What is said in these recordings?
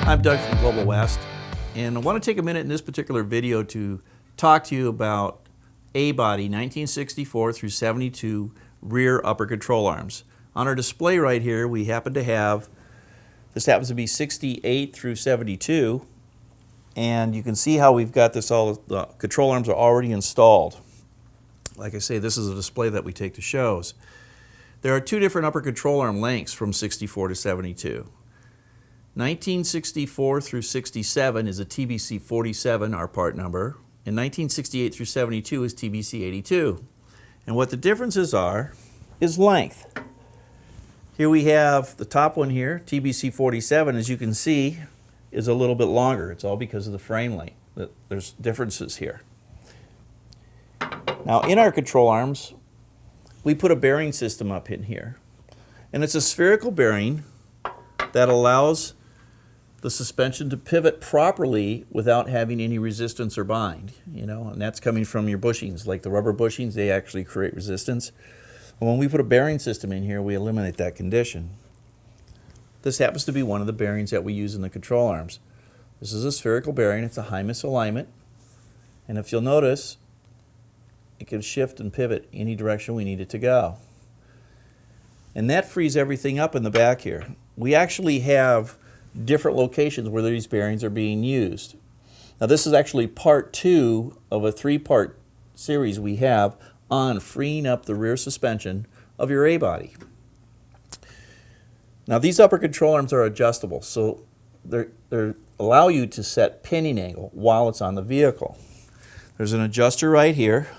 I'm Doug from Global West, and I want to take a minute in this particular video to talk to you about abody 1964 through 72 rear upper control arms. On our display right here, we happen to have, this happens to be 68 through 72, and you can see how we've got this all, the control arms are already installed. Like I say, this is a display that we take to shows. There are two different upper control arm lengths from 64 to 72. 1964 through 67 is a TBC 47, our part number, and 1968 through 72 is TBC 82. And what the differences are is length. Here we have the top one here, TBC 47, as you can see, is a little bit longer. It's all because of the frame length. There's differences here. Now in our control arms, we put a bearing system up in here. And it's a spherical bearing that allows the suspension to pivot properly without having any resistance or bind, and that's coming from your bushings. Like the rubber bushings, they actually create resistance. And when we put a bearing system in here, we eliminate that condition. This happens to be one of the bearings that we use in the control arms. This is a spherical bearing. It's a high misalignment. And if you'll notice, it can shift and pivot any direction we need it to go. And that frees everything up in the back here. We actually have different locations where these bearings are being used. Now this is actually part 2 of a 3-part series we have on freeing up the rear suspension of your A-body. Now these upper control arms are adjustable, so they allow you to set pinning angle while it's on the vehicle. There's an adjuster right here.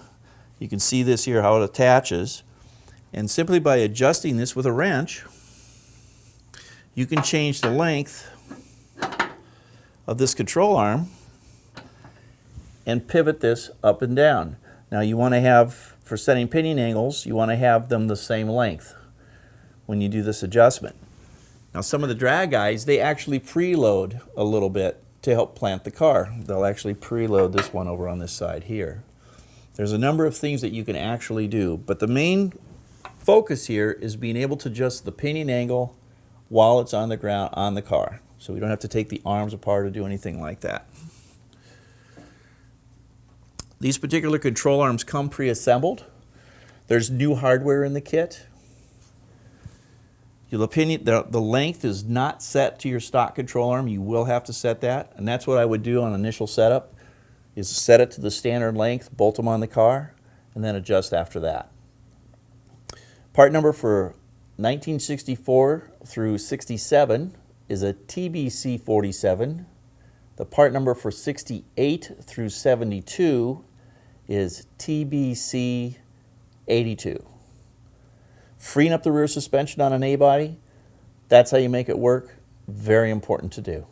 You can see this here, how it attaches. And simply by adjusting this with a wrench, you can change the length of this control arm and pivot this up and down. Now you want to have, for setting pinion angles, you want to have them the same length when you do this adjustment. Now some of the drag guys, they actually preload a little bit to help plant the car. They'll actually preload this one over on this side here. There's a number of things that you can actually do, but the main focus here is being able to adjust the pinion angle while it's on the ground on the car. So we don't have to take the arms apart or do anything like that. These particular control arms come pre-assembled. There's new hardware in the kit. The length is not set to your stock control arm. You will have to set that, and that's what I would do on initial setup, is set it to the standard length, bolt them on the car, and then adjust after that. Part number for 1964 through 67 is a TBC 47. The part number for 68 through 72 is TBC 82. Freeing up the rear suspension on an A-body, that's how you make it work. Very important to do.